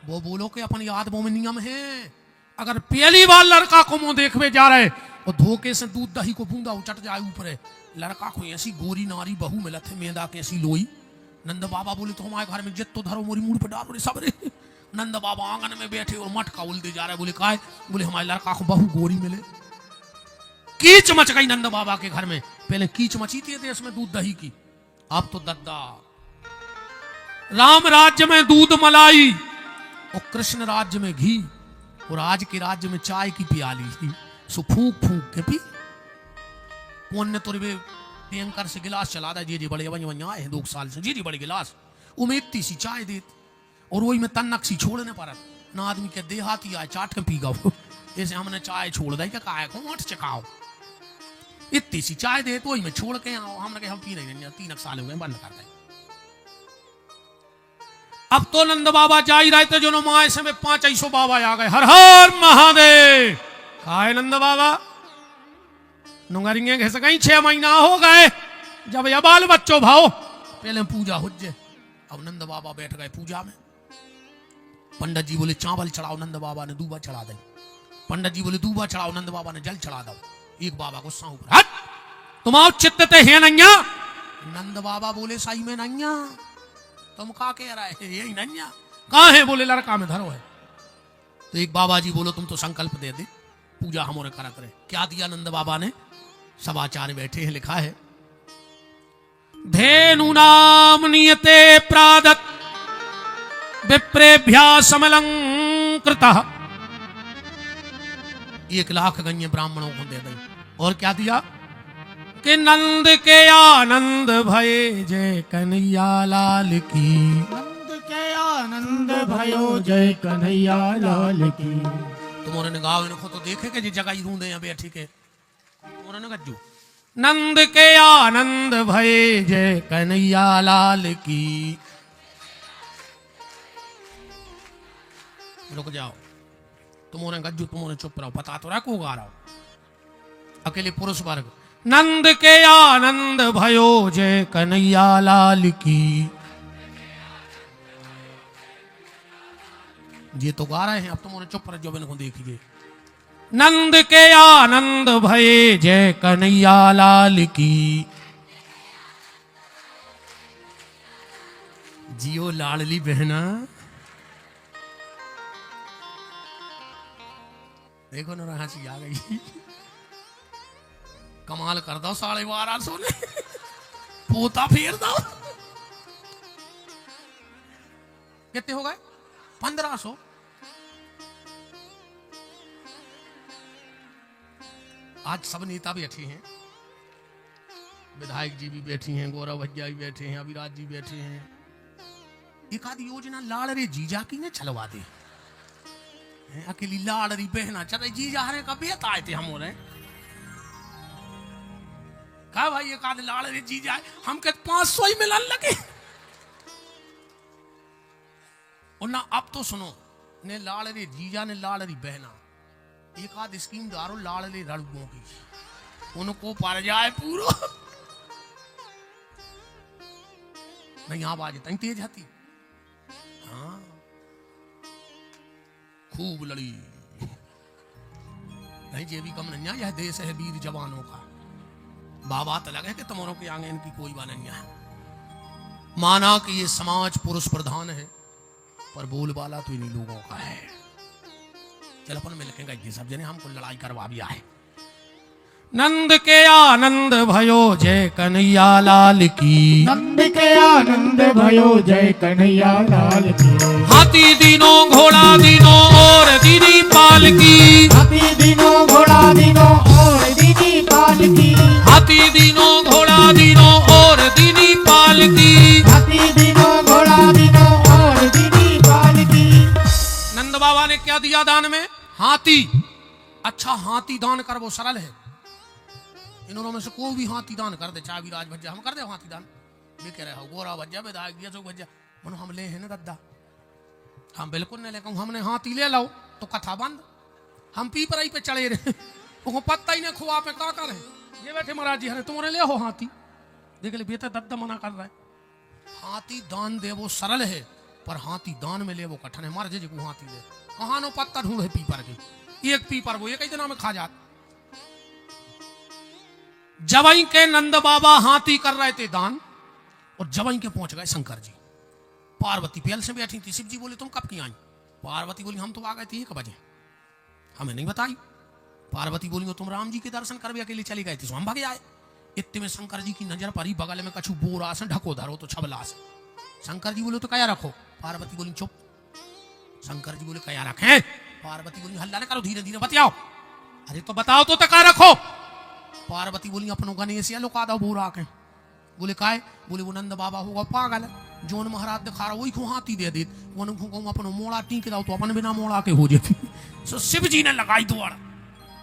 वो बोलो कि अपनी आदमों में नियम है, अगर पहली बार लड़का को मुंह देखवे जा रहे और धोखे से दूध दही को बूंदा उचट जाए ऊपर, लड़का को ऐसी गोरी नारी बहू मिलत है मेदा के ऐसी लोई। नंद बाबा बोले तो हमारे घर में जित तो धरो मोरी मुड़ पे डालो रे सब रे। नंद बाबा आंगन में बैठे और मटका उलते जा रहे, बोले काय, बोले हमारे लड़का को बहू गोरी मिले। कीच मच गई नंद बाबा के घर में। पहले कीच मची थी देश में दूध दही की, अब तो दद्दा। राम राज्य में दूध मलाई और कृष्ण राज्य में घी, और आज के राज्य में चाय की प्याली, सो फूक फूक के पी। पुण्य तो रे टैंकर से गिलास चला था, जी बड़े आए हैं 2 साल से, जी बड़े गिलास उमेदती सी चाय देत, और वही में तन्नक सी छोड़ने पर ना आदमी के देहाती आए चाट के पी गो। जैसे हमने चाय छोड़ दी क्या कहा को चकाओ, इतनी सी चाय दे तो वही में छोड़ के आओ। हमने हम पी नहीं, 3 साल हो गए बंद कर दे। अब तो नंद बाबा जा ही रहे थे, जो माए समय 500 बाबा आ गए, हर हर महादेव। कहा है नंद बाबा नुंगरिंगे घिस गई, 6 महीना हो गए जब ये बाल बच्चों भाओ, पहले पूजा हो जाए। अब नंद बाबा बैठ गए पूजा में। पंडित जी बोले चावल चढ़ाओ, नंद बाबा ने दूबा चढ़ा दे। पंडित जी बोले दूबा चढ़ाओ, नंद बाबा ने जल चढ़ा दो। एक बाबा गुस्सा ऊपर, हट तुम आओ चित्त है नैया। नंद बाबा बोले सही में नैया, तुम का कह रहा है यही नैया कहाँ है? बोले लड़का में धरो है। तो एक बाबा जी बोलो तुम तो संकल्प दे दे, पूजा हमारे करा करे। क्या दिया नंद बाबा ने? सब आचार्य बैठे हैं, लिखा है धेनु नाम नियते प्रादत् विप्रेभ्या समलंकृतः। 1 लाख गण्य ब्राह्मणों को दे दें। और क्या दिया कि नंद के आनंद भये जय कन्हैया लाल की, नंद के आनंद भयो जय कन्हैया लाल की। तुम्हारे गाँव इनको तो देखे कि जी जगह ही रूंदे यहाँ बैठी के, तुम्हारे गज्जू नंद के आनंद भये जय कन्हैया लाल की। रुक जाओ, तुम्हारे गज्जू तुम्हारे चुप रहो, पता तो रहा को गा रहा हो। अकेले पुरुष वर्ग नंद के आनंद भयो जय कन्हैया लाल की। ये तो गा रहे हैं, अब तुम्हारे चुप रहो, इनको देखिए। नंद के आनंद भये जय कन्हैया लाल की। जियो लाडली बहना, देखो ना हंसी आ गई। कमाल कर दो 1250 ने पोता फेर दो। कितने हो गए? 1500। आज सब नेता बैठे हैं, विधायक जी भी बैठी हैं, गौरव भैया भी बैठे हैं, अभिराज जी बैठे हैं। एक आधी योजना लाड़ रे जीजा की ने चलवा दे। अकेली लाड़ रही बहना चल रही, जीजा हरे का बेत आए थे हम हो रहे। कहा भाई एक आध लाड़ रे जीजा है, हम के 500 ही मिलन लगे। और ना अब तो सुनो, ने लाड़ रे जीजा ने लाड़ रही बहना, एक आध स्कीम डालो लाड़ ले लड़कों की, उनको पड़ जाए पूरा। नहीं आवाज इतनी तेज आती। हाँ खूब लड़ी। नहीं ये भी कम नहीं, यह देश है वीर जवानों का। बाबा तो लगे कि तुम्हारों के आगे इनकी कोई बात नहीं है। माना कि ये समाज पुरुष प्रधान है, पर बोलबाला तो इन्हीं लोगों का है। चल अपन मिलके गए सब जने, हमको लड़ाई करवा भी आए। नंद के आनंद भयो जय कन्हैया लाल की, नंद के आनंद भयो जय कन्हैया लाल की। हाथी दिनों घोड़ा दिनों और दीदी पाल की, हाथी दिनों घोड़ा दिनों और दीदी पाल की। हाथी दिनों घोड़ा दिनों और दीदी पाल की। हाथी दिनों घोड़ा दिनों और दीदी पाल की। नंद बाबा ने क्या दिया दान में? हाथी। अच्छा हाथी दान कर वो सरल है, इन्होंने में से कोई भी हाथी दान कर दे, चाहे विराज भज्जा हम कर दे हाथी दान। ये कह रहे हो गोरा भज्जा विधायक दिया सो भज्जा, मनो हम ले है ना दद्दा, हम बिल्कुल नहीं लेकर हमने हाथी ले लो तो कथा बंद। हम पीपराई पे चढ़े रहे, वो पत्ता ही ने खुआ पे का कर है। ये बैठे महाराज जी हरे तुम्हारे ले हो हाथी, देख ले बेटा दद्दा मना कर रहा है। हाथी दान दे वो सरल है, पर हाथी दान में ले वो कठन है, मर जे को हाथी ले कहाँ नो पत्ता ढूंढे पीपर के, एक पीपर वो एक ही दिन में खा जात। जवई के नंद बाबा हाथी कर रहे थे दान, और जवई के पहुंच गए शंकर जी। पार्वती पेल से बैठी थी। शिव जी बोले तुम कब की आई? पार्वती बोली हम तो आ गए थे 1 बजे, हमें नहीं बताई। पार्वती बोली तुम राम जी के दर्शन करने के लिए चली गए थे, तो हम भागे आए। इतने में शंकर जी की नजर पड़ी, बगल में कछु बोरा से ढको धरो तो छबला से। शंकर जी बोले तो कया रखो? पार्वती बोली चुप। शंकर जी बोले कया रखें? पार्वती बोली हल्ला न करो, धीरे धीरे बताओ। अरे तो बताओ तो तका रखो। पार्वती बोली अपनो गणेश या लुका दो बोरा के। बोले काय? बोले वो नंद बाबा होगा पागल, जोन महाराज दिखा रहा वही को हाथी दे दे, वो अपनो मोड़ा टीक दाओ तो अपन बिना मोड़ा के हो जाती। सो शिव जी ने लगाई दौड़।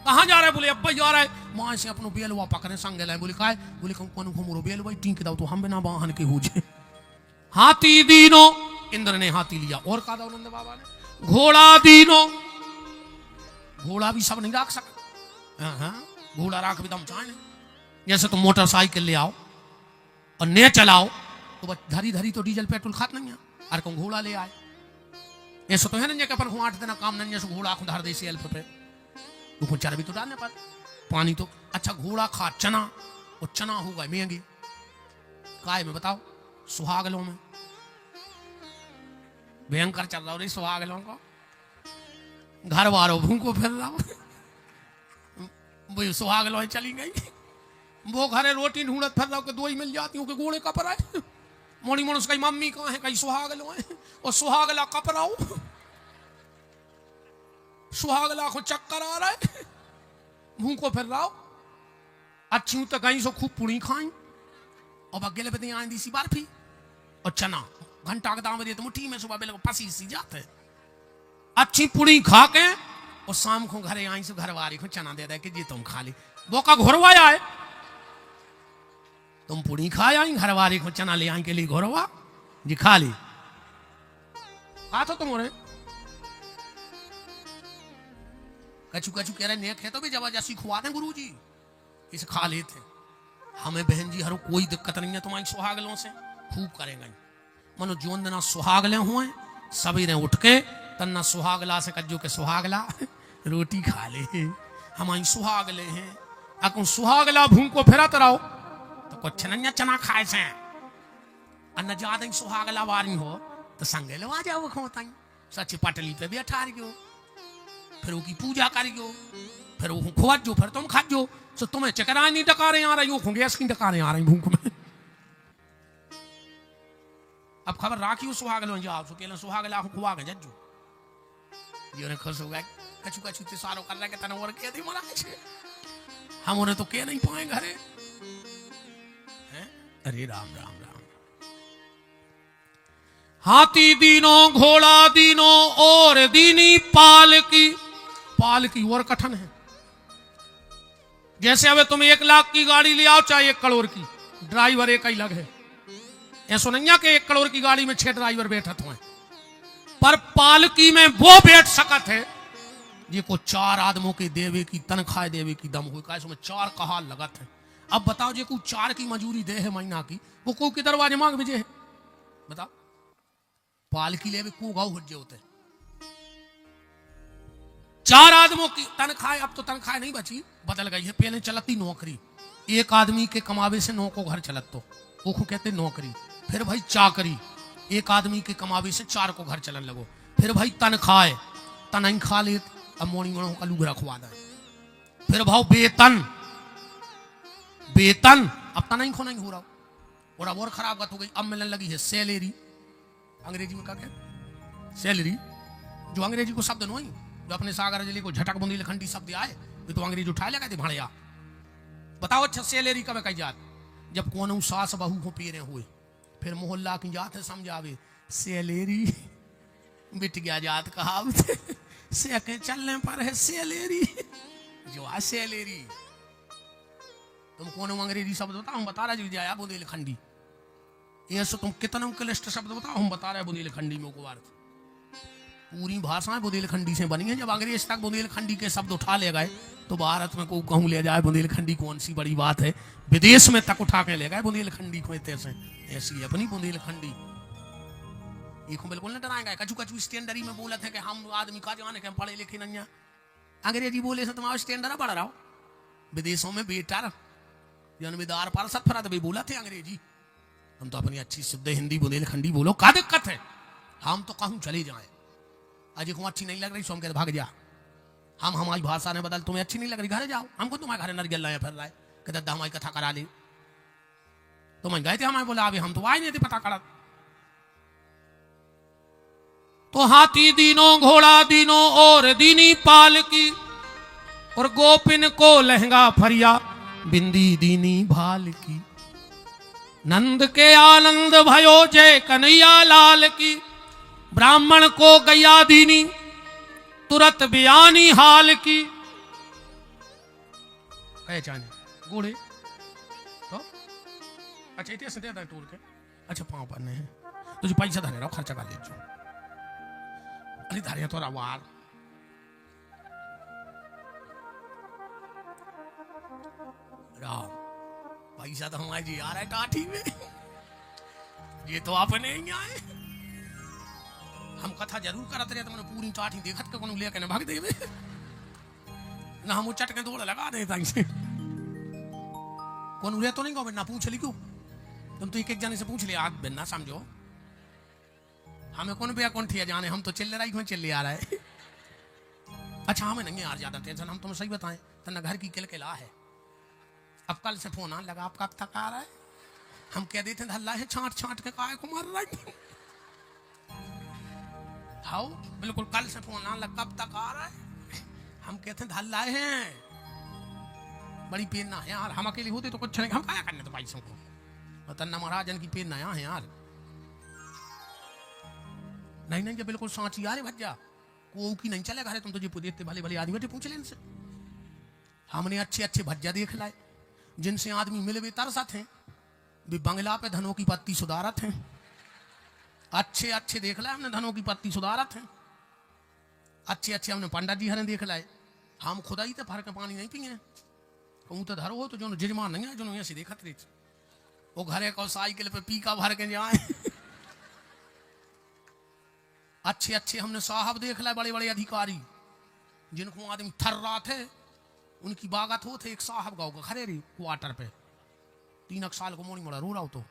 कहाँ जा रहे? बोले अब्बा जा रहा है, वहां से अपनो बेलवा पकड़े संग लाए। बोले काय? बोले मोरो बेलवा टीक दाओ तो हम बिना वाहन के हो जाए। हाथी दीनो, इंद्र ने हाथी लिया। और कहा था नंद बाबा ने घोड़ा दीनो, घोड़ा भी सब नहीं रख सकते। घोड़ा राख भी दम चाहे नहीं। जैसे तुम मोटरसाइकिल ले आओ और ने चलाओ तो बस धरी धरी तो डीजल पेट्रोल खात नहीं है, और कौन घोड़ा ले आए। ऐसा तो है ना कि अपन 8 दिन काम नहीं है, घोड़ा खुदार दे से पे तो चर्बी तो डालने पर पानी तो अच्छा। घोड़ा खा चना, और चना होगा महंगी काय में बताओ? सुहागलों में भयंकर चल रहा हो रही सुहागलों को। घर वालों भूखो फिर रहा हो, सुहागलों चली गई। वो घरे रोटी ढूंढत फिर रहा हो, दो ही मिल जाती हूँ कि घोड़े का पर आए। मोड़ी मोड़ कहीं मम्मी कहाँ है, कहीं सुहागलों है, और सुहागला कपराओ, सुहागला को चक्कर आ रहा है, भूखो फिर रहा हो। अच्छी तो कहीं सो खूब पुड़ी खाई, और बगेले पे आई दी सी बर्फी और चना, घंटा के दाम तो मुट्ठी में सुबह बिल्कुल पसी सी जाते। अच्छी पुड़ी खा के और शाम को घरे आई, सो घर वाली को चना दे दे कि जी तुम खा ली। वो का घोरवाया है, तुम पुड़ी खा आई, घर वाली को चना ले आई के लिए घोरवा जी खा ली। खा तो तुम रे कछु कछु कह रहे नेक है तो भी जबरदस्ती खुआ दें गुरु जी, इसे खा लेते। हमें बहन जी हरो कोई दिक्कत नहीं है, तुम्हारी सुहागलों से खूब करेंगे। मनो जोन दिना सुहागले हुए सवेरे उठ के तन्ना सुहागला से कज्जो के सुहागला रोटी खा ले, हमारी सुहागले हैं। अको सुहागला भूख को फिरत रहो तो कुछ नहीं चना खाए से, अन्न ज्यादा सुहागला वारी हो तो संगे लो आ जाओ खोताई सच पटली पे भी अठार गयो, फिर वो की पूजा कर गयो, फिर वो खुआ जो, फिर तुम खा जो। तो तुम्हें चकरा नहीं डकारे आ रही हो, गैस की डकारे आ रही भूख में। अब खबर राखी सुहागलो जाओ तो पहले सुहागला खुआ के जज्जू ये ने खुश हो गए। कछु कछु ते सारो कर रहा के तने और के दी मरा छे, हम उन्हें तो के नहीं पाए घरे हैं। अरे राम राम राम। हाथी दीनो, घोड़ा दीनो, और दीनी पालकी। पालकी और कठन है। जैसे अब तुम 1 लाख की गाड़ी ले आओ चाहे 1 करोड़ की, ड्राइवर एक ही लग है। ऐसा नहीं है कि 1 करोड़ की गाड़ी में 6 ड्राइवर बैठत हुए, पर पालकी में वो बैठ सकत है ये को 4 आदमों के देवे की तनख्वाह देवे की दम हो, उसमें 4 कहा लगत है। अब बताओ जे को 4 की मजूरी दे है महीना की, वो को के दरवाजे मांग भेजे है? बताओ पालकी ले को गाँव हो होते 4 आदमों की तनख्वाह। अब तो तनख्वाह नहीं बची, बदल गई है। पहले चलती नौकरी, 1 आदमी के कमावे से 9 को घर चलत, तो वो कहते नौकरी। फिर भाई चाकरी, 1 आदमी के कमावे से 4 को घर चलन लगो। फिर भाई तनख्वाह, तन खा ले, अब मोड़ी मोड़ों का लूग रखवा दे। फिर भाव वेतन, वेतन अब तन खो नहीं हो रहा, और अब और खराब बात हो गई। अब मिलने लगी है सैलरी, अंग्रेजी में क्या कहते? सैलरी, जो अंग्रेजी को शब्द नहीं, जो अपने सागर जिले को झटक बुंदेलखंडी शब्द आए तो अंग्रेज उठा लेगा थे भाड़िया। बताओ अच्छा सैलरी कब कही जात? जब कौन सास बहू को पेरे हुए, फिर मोहल्ला की जात है समझावे सैलरी बिट गया जात कहावत से के चलने पर है सैलरी, जो आ सैलरी। तुम कौन अंग्रेजी शब्द बताओ, हम बता रहे जाया बुंदेलखंडी। ये सो तुम कितना क्लिष्ट शब्द बताओ, हम बता रहे बुंदेलखंडी में को अर्थ। पूरी भाषाएं बुंदेलखंडी से बनी है। जब अंग्रेज तक बुंदेलखंडी के शब्द उठा ले गए तो भारत में को कहूँ ले जाए बुंदेलखंडी कौन सी बड़ी बात है, विदेश में तक उठा के ले गए बुंदेलखंडी को। ऐसी अपनी बुंदेलखंडी ये को बिल्कुल न डराएगा। कछु कछु स्टैंडर्ड में बोलत है कि हम आदमी का जाने के हम पढ़े लिखे नहीं है। अंग्रेजी बोले से तुम्हारा स्टैंडर्ड बढ़ रहा हो। विदेशों में बेटर जनविदार पर सब फराद भी बोला थे अंग्रेजी। हम तो अपनी अच्छी शुद्ध हिंदी बुंदेलखंडी बोलो, क्या दिक्कत है? हम तो कहूँ चले जाए, अजय को अच्छी नहीं लग रही सोम के भाग जा। हम हमारी भाषा ने बदल, तुम्हें अच्छी नहीं लग रही घर जाओ। हमको तुम्हारे घर नरगल रहे फिर रहे कि दद्दा हमारी कथा करा ले। तो मैं गए थे, हमारे बोला अभी हम तो आए नहीं थे पता करा। तो हाथी दीनों घोड़ा दीनों और दीनी पाल की, और गोपिन को लहंगा फरिया बिंदी दीनी भाल की। नंद के आनंद भयो जय कन्हैया लाल की, ब्राह्मण को गैया दीनी तुरंत बयानी हाल की। पहचाने घोड़े तो अच्छा इतने से दे टूर के अच्छा पाँव पन्ने हैं तुझे पैसा धरे रहो खर्चा कर ले। अरे धारिया तो वार राम पैसा तो हमारे जी आ रहा है टाठी में। ये तो आपने ही आए। हम कथा जरूर करते रहे तो मैंने पूरी टाठी देखत के कोनो लेके न भाग देवे ना। हम चट के दौड़ लगा दे ताई कौन उड़े तो नहीं गो ना पूछ ली क्यों? तुम तो एक एक जने से पूछ लिया आग बिना समझो। हमें कौन भैया कौन ठिया जाने, हम तो चिल्ले रही चिल्ले आ रहा है। अच्छा हमें नहीं यार ज्यादा टेंशन, हम तुम्हें सही बताएं तो घर की किलकिला है। अब कल से फोन आने लगा आपका कब तक आ रहा है? हम कह देते हैं हल्ला है छांट छांट के काय को मार रहा है। हाउ बिल्कुल कल से फोन आने लगा कब तक आ रहा है? हम कहते हैं हल्ला है बड़ी पेन ना है यार। हम अकेले होते तो कुछ नहीं, हम क्या करने तो पैसों को तन्ना महाराजन की पेन नया है यार। नहीं नहीं जब बिल्कुल सांची यार भज्जा को की नहीं चलेगा। तुम तो जी देखते भले भले आदमी बेटे पूछ ले इनसे। हमने अच्छे अच्छे भज्जा देख लाए जिनसे आदमी मिले भी तरसत हैं, भी बंगला पे धनों की पत्ती सुधारत हैं। अच्छे अच्छे देख लाए हमने धनों की पत्ती सुधारत हैं। अच्छे अच्छे हमने पंडित जी हरे देख लाए। हम खुदा ही तो भर के पानी नहीं पिए। कहूँ तो धरो हो तो जो जजमान नहीं है जो ऐसे देखत रही वो घरे को साइकिल पे पी का भर के जाए। अच्छे अच्छे हमने साहब देख लाए बड़े बड़े अधिकारी जिनको आदमी थर रहा थे। उनकी बागत हो थे एक साहब गाँव का खरे रही क्वार्टर पे 3 साल को मोड़ी मोड़ा रो रहा हो तो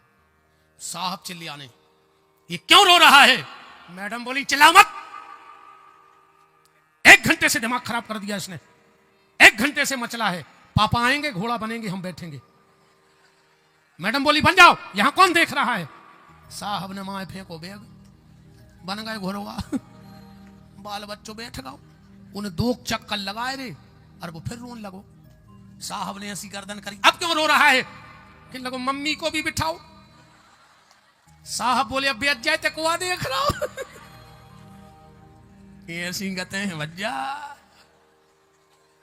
साहब चिल्ले आने ये क्यों रो रहा है? मैडम बोली चिल्ला मत। 1 घंटे से दिमाग खराब कर दिया इसने। 1 घंटे से मचला है। पापा आएंगे घोड़ा बनेंगे हम बैठेंगे। मैडम बोली बन जाओ यहां कौन देख रहा है? साहब ने माए फेंको बैग बन गए घोड़वा। बाल बच्चों बैठ गओ। उन्हें 2 चक्कर लगाए रे और वो फिर रोने लगो। साहब ने ऐसी गर्दन करी अब क्यों रो रहा है? कि लगो मम्मी को भी बिठाओ। साहब बोले अब बेच जाए तो कुआ देख रहा हो। ऐसी गते हैं भज्जा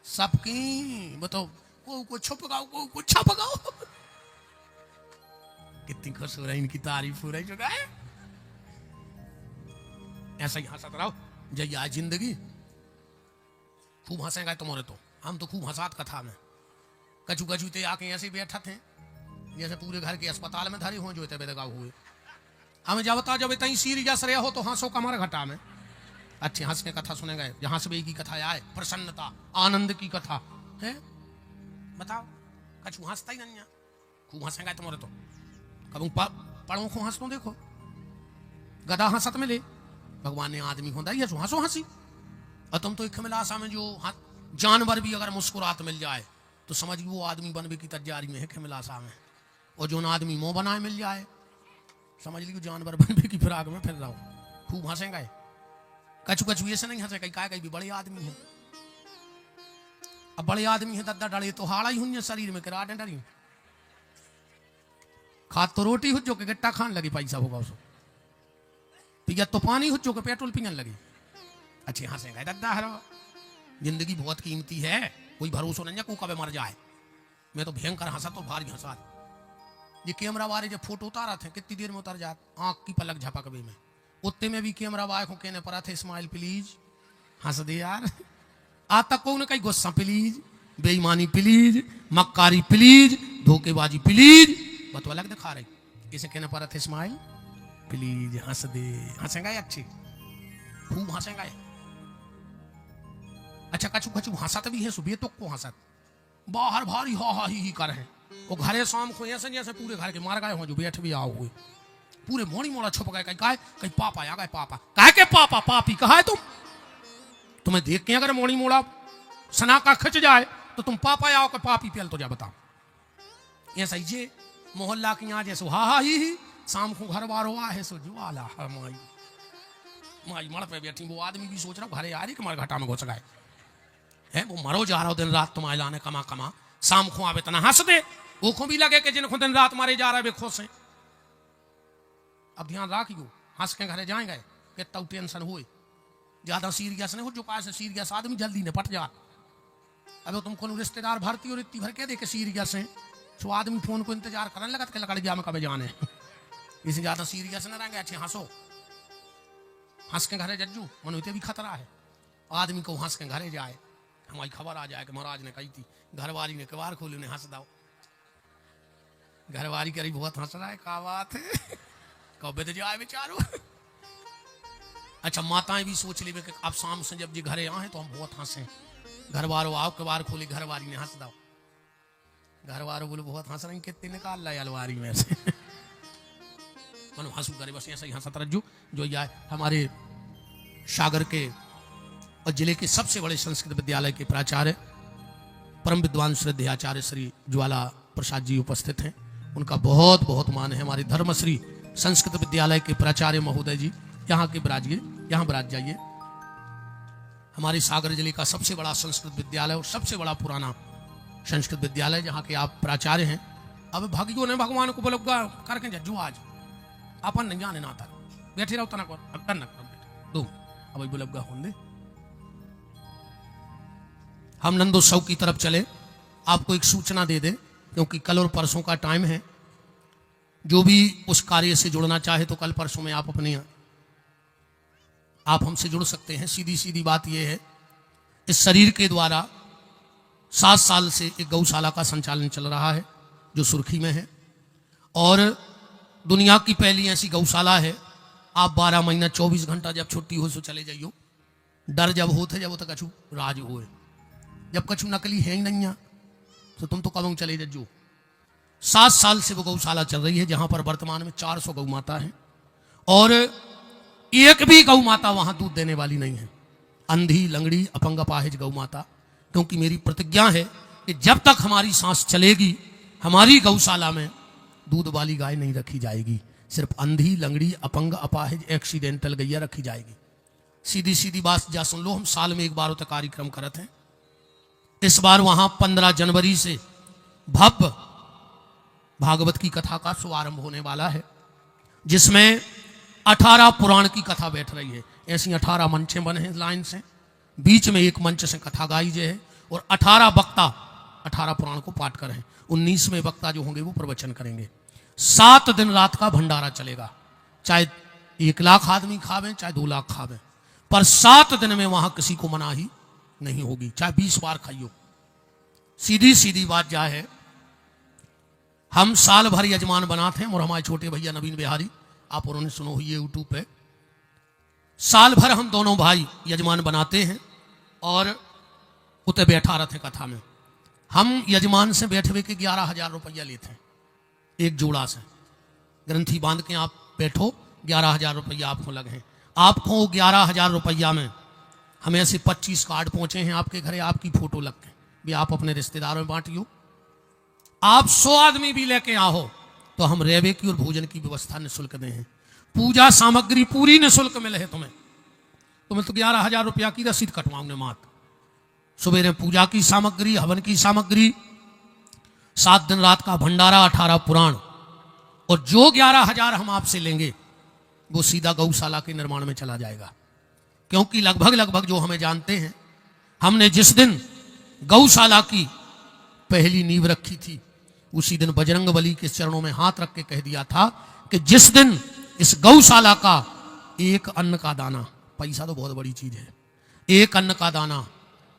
सबकी बताओ को छुप गाओ को छप गाओ। कितनी खुश हो रही इनकी तारीफ हो रही जो है। ऐसा ही हंसत रहो जय आज जिंदगी खूब हंसेगा तुम्हारे तो। हम तो खूब हंसात कथा में कचू कचू ते आके ऐसे बैठा थे जैसे पूरे घर के अस्पताल में धरे हो जो बेदगाव हुए। हमें जब बता जब इतनी सीरियस रहे हो तो हंसो कमर घटा में अच्छे हंस के कथा सुने गए। जहां से की कथा आए प्रसन्नता आनंद की कथा है। बताओ कचू हंसता ही नहीं है। खूब हंसेगा तुम्हारे तो। कब पढ़ो को हंस तो देखो गधा हंसत मिले भगवान ने आदमी होता ही हंसो हंसी। और तुम तो एक खमिलासा में जो जानवर भी अगर मुस्कुरात मिल जाए तो समझ वो आदमी बनने की तैयारी में है खमिलासा में। और जो ना आदमी मुंह बनाए मिल जाए समझ ली जानवर बनने की फिराक में फिर रहो। खूब हंसेंगे। कचू कचू ऐसे नहीं हंसे कहीं भी बड़े आदमी है। अब बड़े आदमी है दद्दा डले तो हाड़ा ही हुई शरीर में किरा डरी खा तो रोटी हो जो के गट्टा खान लगी पैसा होगा उसको पिया तो पानी हो जो के पेट्रोल पीने लगी। अच्छे हंसेंगे दद्दा हरो। जिंदगी बहुत कीमती है कोई भरोसा नहीं है को कभी मर जाए। मैं तो भयंकर हंसा तो भारी हंसा। ये कैमरा वाले जब फोटो उतारा थे कितनी देर में उतर जात आंख की पलक झपक भी में उतने में भी कैमरा वाले को कहने पड़ा थे स्माइल प्लीज हंस दे यार। आज तक को कहीं गुस्सा प्लीज बेईमानी प्लीज मक्कारी प्लीज धोखेबाजी प्लीज बतवा लग दिखा रही इसे कहने पड़ा थे स्माइल प्लीज हंस दे, हंसेगा अच्छे खूब हंसेगा। अच्छा कछु कछु हंसत भी है सुबह तो को हंसत बाहर भारी हा हा ही कर है वो घरे शाम को ऐसे जैसे पूरे घर के मार गए हो जो बैठ भी आओ हुए पूरे मोड़ी मोड़ा छुप गए कहीं कहे कहीं पापा आ गए पापा कहे के पापा पापी कहा है तुम्हें देख के अगर मोड़ी मोड़ा सना का खिंच जाए तो तुम पापा आओ के पापी पेल तो जा बताओ। ऐसा ही जे मोहल्ला की यहाँ जैसे हा हा ही शाम को घर बार हुआ है सो ज्वाला माई माई मड़ पे बैठी वो आदमी भी सोच रहा घरे आ रही कि हमारे घाटा में घुस गए है वो मरो जा रहा हो दिन रात तुम्हारे लाने कमा कमा शाम को आवे तना हंस दे वो को भी लगे कि जिनको दिन रात मारे जा रहे वे खुश हैं। अब ध्यान रखियो हंस के घरे जाएंगे कि तब टेंशन हुए ज्यादा सीरियस नहीं हो जो पास सीरियस आदमी जल्दी निपट जा। अब तुमको रिश्तेदार भरती और इतनी भर के देखे सीरियस है तो आदमी फोन को इंतजार करने लगा के लकड़ गया में कभी जाने इसे ज्यादा सीरियस न रहेंगे। अच्छे हंसो हंस के घरे जज्जू मनो इतने भी खतरा है आदमी को हंस के घरे जाए हमारी खबर आ जाए कि महाराज ने कही थी घरवाली ने कबार खोली ने हंस दाओ घरवाली करी बहुत हंस रहा है क्या बात है कब तो जाए बेचारो। अच्छा माताएं भी सोच ली कि अब शाम से जब जी घरे आए तो हम बहुत हंसे घर वालों आओ कबार खोली घरवाली ने हंस दाओ घर वालों बोले बहुत हंस रहे कितने निकाल ला अलवारी में से मनो हंसू करे बस ऐसा ही हंसत रज्जू जो यार हमारे सागर के और जिले के सबसे बड़े संस्कृत विद्यालय के प्राचार्य परम विद्वान श्रद्धेय आचार्य श्री ज्वाला प्रसाद जी उपस्थित हैं। उनका बहुत बहुत मान है। हमारे धर्मश्री संस्कृत विद्यालय के प्राचार्य महोदय जी यहाँ के विराजिए यहाँ विराज जाइए। हमारे सागर जिले का सबसे बड़ा संस्कृत विद्यालय और सबसे बड़ा पुराना संस्कृत विद्यालय जहाँ के आप प्राचार्य हैं। अब भगियों ने भगवान को बोलोगा करके जज्जू आज अपन नहीं जाने ना था बैठे रहो तना कर न करो दो अब बोलोगा होंगे। हम नंदोत्सव की तरफ चले आपको एक सूचना दे दें क्योंकि कल और परसों का टाइम है। जो भी उस कार्य से जुड़ना चाहे तो कल परसों में आप हमसे जुड़ सकते हैं। सीधी सीधी बात यह है इस शरीर के द्वारा 7 साल से एक गौशाला का संचालन चल रहा है जो सुर्खी में है और दुनिया की पहली ऐसी गौशाला है। आप 12 महीना 24 घंटा जब छुट्टी हो सो चले जाइयो। डर जब होते जब तक कछु राज होए जब कछु नकली है ही नहीं है तो तुम तो कब चले जज्जो। 7 साल से वो गौशाला चल रही है जहां पर वर्तमान में 400 गौ माता है और एक भी गौ माता वहां दूध देने वाली नहीं है। अंधी लंगड़ी अपंग अपाहिज गौ माता क्योंकि मेरी प्रतिज्ञा है कि जब तक हमारी सांस चलेगी हमारी गौशाला में दूध वाली गाय नहीं रखी जाएगी। सिर्फ अंधी लंगड़ी अपंग अपाहिज एक्सीडेंटल गैया रखी जाएगी। सीधी सीधी बात जा सुन लो। हम साल में एक बार होता कार्यक्रम करते हैं। इस बार वहां 15 जनवरी से भव्य भागवत की कथा का शुभारंभ होने वाला है जिसमें 18 पुराण की कथा बैठ रही है। ऐसी 18 मंचे बने हैं लाइन से बीच में एक मंच से कथा गाई जाए है और 18 वक्ता 18 पुराण को पाठ कर हैं। 19वें वक्ता जो होंगे वो प्रवचन करेंगे। 7 दिन रात का भंडारा चलेगा। चाहे 1 लाख आदमी खावे चाहे 2 लाख खावे पर 7 दिन में वहां किसी को मनाही नहीं होगी चाहे 20 बार खाइयो। सीधी सीधी बात क्या है हम साल भर यजमान बनाते हैं और हमारे छोटे भैया नवीन बिहारी आप उन्होंने सुनो हुई यूट्यूब पे साल भर हम दोनों भाई यजमान बनाते हैं और उते बैठा रहते कथा में। हम यजमान से बैठे हुए के 11,000 रुपया लेते हैं एक जोड़ा से। ग्रंथी बांध के आप बैठो 11,000 रुपया आपको लगे। आपको 11,000 रुपया में हमें ऐसे 25 कार्ड पहुंचे हैं आपके घरे आपकी फोटो लग के भी आप अपने रिश्तेदारों में बांटियो। आप 100 आदमी भी लेके आओ तो हम रेवे की और भोजन की व्यवस्था निःशुल्क दे हैं। पूजा सामग्री पूरी निःशुल्क मिले है तुम्हें तो 11,000 रुपया की रसीद कटवाऊंगे मात्र। सुबह पूजा की सामग्री हवन की सामग्री 7 दिन रात का भंडारा 18 पुराण और जो 11,000 हम आपसे लेंगे वो सीधा गौशाला के निर्माण में चला जाएगा। क्योंकि लगभग जो हमें जानते हैं हमने जिस दिन गौशाला की पहली नींव रखी थी उसी दिन बजरंगबली के चरणों में हाथ रख के कह दिया था कि जिस दिन इस गौशाला का एक अन्न का दाना, पैसा तो बहुत बड़ी चीज है, एक अन्न का दाना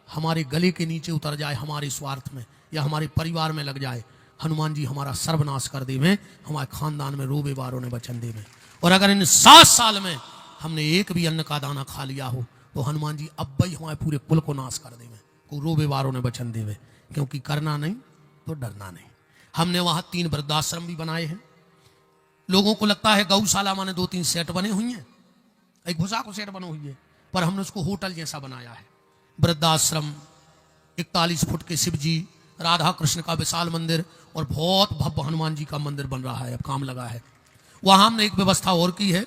हमारे गले के नीचे उतर जाए हमारे स्वार्थ में या हमारे परिवार में लग जाए, हनुमान जी हमारा सर्वनाश कर दे में, हमारे खानदान में रोबे बारों ने वचन दे में। और अगर इन 7 साल में हमने एक भी अन्न का दाना खा लिया हो तो हनुमान जी अब भाई हमारे पूरे कुल को नाश कर देवे, को रोबे वारों ने बचन देवे, क्योंकि करना नहीं तो डरना नहीं। हमने वहां 3 वृद्धाश्रम भी बनाए हैं। लोगों को लगता है गौशाला माने 2-3 सेट बने हुई हैं, एक भूसा को सेट बनी हुई है, पर हमने उसको होटल जैसा बनाया है। वृद्धाश्रम, 41 फुट के शिव जी, राधा कृष्ण का विशाल मंदिर और बहुत भव्य हनुमान जी का मंदिर बन रहा है, अब काम लगा है। वहां हमने एक व्यवस्था और की है,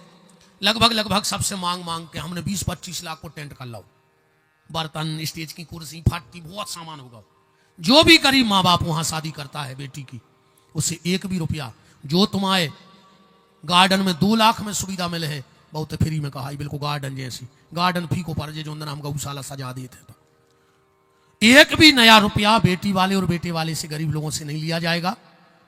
लगभग सबसे मांग के हमने 20-25 लाख को टेंट कर लाओ, बर्तन, स्टेज की कुर्सी, फाटी, बहुत सामान होगा। जो भी गरीब माँ बाप वहां शादी करता है बेटी की, उससे 1 भी रुपया, जो तुम्हारे गार्डन में 2 लाख में सुविधा मिले है, बहुत फ्री में कहा, बिल्कुल गार्डन जैसी, गार्डन फी को पर जो अंदर हम गौशाला सजा देते, तो 1 भी नया रुपया बेटी वाले और बेटे वाले से, गरीब लोगों से नहीं लिया जाएगा।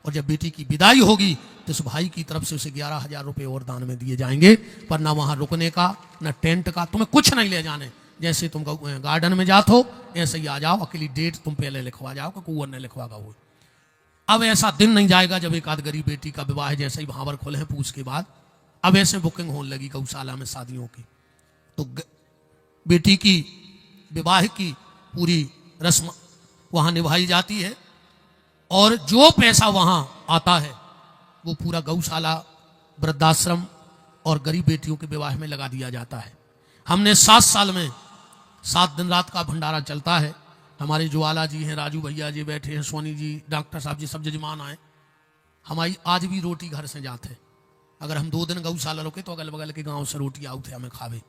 और जब बेटी की विदाई होगी तो उस भाई की तरफ से उसे 11,000 रुपये और दान में दिए जाएंगे, पर ना वहां रुकने का, ना टेंट का, तुम्हें कुछ नहीं ले जाने। जैसे तुम गार्डन में जाते हो ऐसे ही आ जाओ, अकेली डेट तुम पहले लिखवा जाओ कि कुंवर ने लिखवागा वो। अब ऐसा दिन नहीं जाएगा जब एक आध गरीब बेटी का विवाह जैसे ही भावर खोले हैं पूछ के बाद, अब ऐसे बुकिंग होने लगी गौशाला में शादियों की, तो बेटी की विवाह की पूरी रस्म वहां निभाई जाती है। और जो पैसा वहां आता है वो पूरा गौशाला, वृद्धाश्रम और गरीब बेटियों के विवाह में लगा दिया जाता है। हमने 7 साल में 7 दिन रात का भंडारा चलता है। हमारे ज्वाला जी हैं, राजू भैया जी बैठे हैं, सोनी जी, डॉक्टर साहब जी, सब जजमान आए। हमारी आज भी रोटी घर से जाते, अगर हम 2 दिन गौशाला रुके तो अगल बगल के गांव से रोटी आउ थे हमें खावे।